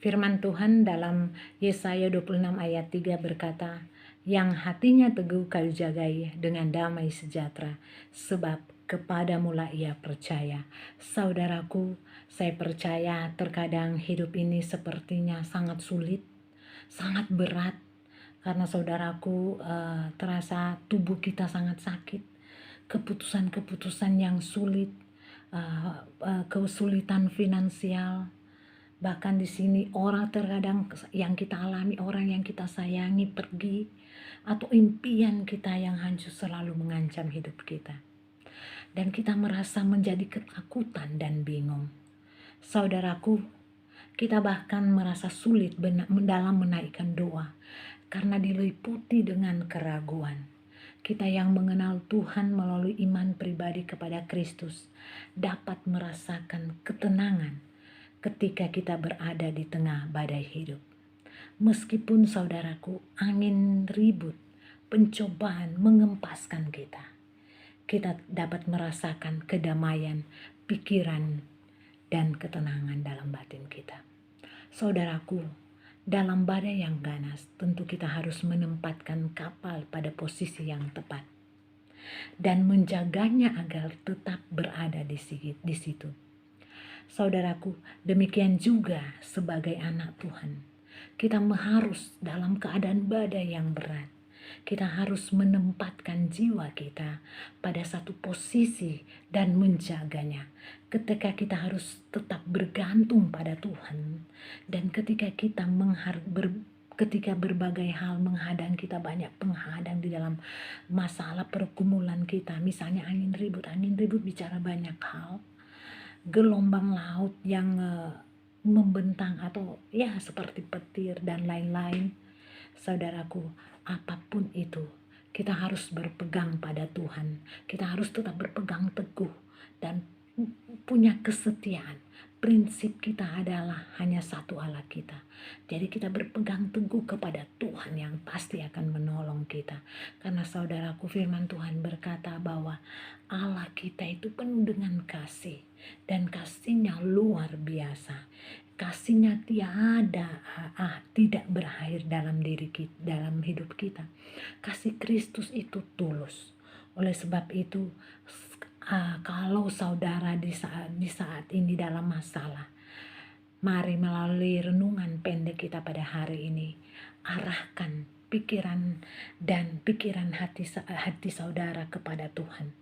Firman Tuhan dalam Yesaya 26 ayat 3 berkata, yang hatinya teguh kau jagai dengan damai sejahtera, sebab kepadamulah ia percaya. Saudaraku, saya percaya terkadang hidup ini sepertinya sangat sulit, sangat berat, karena saudaraku terasa tubuh kita sangat sakit, keputusan-keputusan yang sulit, kesulitan finansial. Bahkan di sini orang terkadang yang kita alami, orang yang kita sayangi pergi, atau impian kita yang hancur selalu mengancam hidup kita. Dan kita merasa menjadi ketakutan dan bingung. Saudaraku, kita bahkan merasa sulit dalam menaikkan doa karena diliputi dengan keraguan. Kita yang mengenal Tuhan melalui iman pribadi kepada Kristus dapat merasakan ketenangan ketika kita berada di tengah badai hidup. Meskipun saudaraku, angin ribut, pencobaan mengempaskan kita, kita dapat merasakan kedamaian pikiran dan ketenangan dalam batin kita. Saudaraku, dalam badai yang ganas, tentu kita harus menempatkan kapal pada posisi yang tepat dan menjaganya agar tetap berada di situ. Saudaraku, demikian juga sebagai anak Tuhan, kita harus dalam keadaan badai yang berat, kita harus menempatkan jiwa kita pada satu posisi dan menjaganya. Ketika kita harus tetap bergantung pada Tuhan, dan ketika kita ketika berbagai hal menghadang kita, banyak penghadang di dalam masalah pergumulan kita, misalnya angin ribut bicara banyak hal, gelombang laut yang membentang atau ya seperti petir dan lain-lain. Saudaraku, apapun itu, kita harus berpegang pada Tuhan. Kita harus tetap berpegang teguh dan punya kesetiaan. Prinsip kita adalah hanya satu Allah kita. Jadi kita berpegang teguh kepada Tuhan yang pasti akan menolong kita. Karena saudaraku, firman Tuhan berkata bahwa Allah kita itu penuh dengan kasih. Dan kasihnya luar biasa. Kasihnya tidak berakhir dalam dalam hidup kita. Kasih Kristus itu tulus. Oleh sebab itu, kalau saudara di saat ini dalam masalah, mari melalui renungan pendek kita pada hari ini, arahkan pikiran hati saudara kepada Tuhan.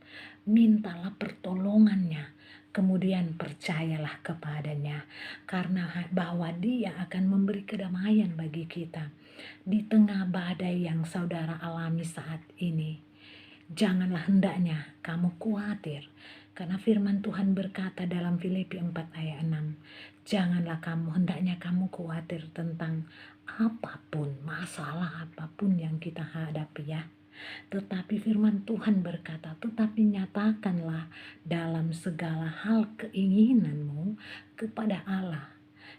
Mintalah pertolongannya, kemudian percayalah kepadanya, karena bahwa Dia akan memberi kedamaian bagi kita di tengah badai yang saudara alami saat ini. Janganlah hendaknya kamu khawatir, karena firman Tuhan berkata dalam Filipi 4 ayat 6, janganlah hendaknya kamu khawatir tentang apapun, masalah apapun yang kita hadapi ya. Tetapi firman Tuhan berkata, tetapi nyatakanlah dalam segala hal keinginanmu kepada Allah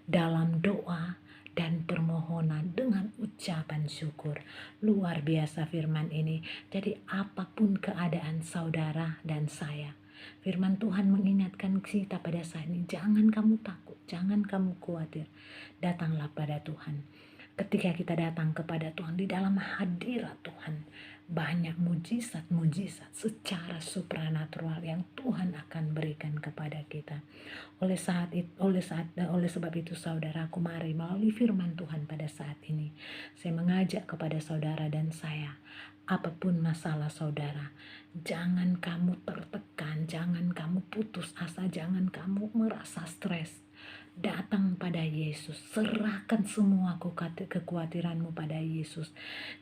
dalam doa dan permohonan dengan ucapan syukur. Luar biasa firman ini. Jadi apapun keadaan saudara dan saya, firman Tuhan mengingatkan kita pada saat ini, jangan kamu takut, jangan kamu khawatir. Datanglah pada Tuhan. Ketika kita datang kepada Tuhan, di dalam hadirat Tuhan, banyak mujizat-mujizat secara supranatural yang Tuhan akan berikan kepada kita. Oleh sebab itu saudaraku, mari melalui firman Tuhan pada saat ini, saya mengajak kepada saudara dan saya, apapun masalah saudara, jangan kamu tertekan, jangan kamu putus asa, jangan kamu merasa stres. Datang pada Yesus, serahkan semua kekhawatiranmu pada Yesus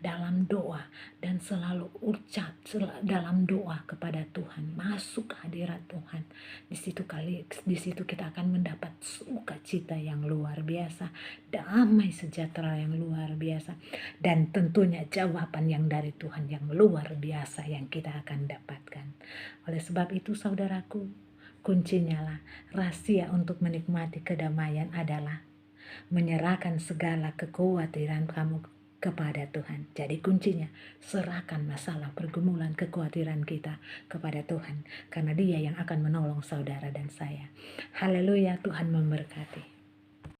dalam doa, dan selalu ucap dalam doa kepada Tuhan, masuk ke hadirat Tuhan. Di situ kita akan mendapat sukacita yang luar biasa, damai sejahtera yang luar biasa, dan tentunya jawaban yang dari Tuhan yang luar biasa yang kita akan dapatkan. Oleh sebab itu saudaraku, kuncinya lah, rahasia untuk menikmati kedamaian adalah menyerahkan segala kekhawatiran kamu kepada Tuhan. Jadi kuncinya, serahkan masalah, pergumulan, kekhawatiran kita kepada Tuhan, karena Dia yang akan menolong saudara dan saya. Haleluya, Tuhan memberkati.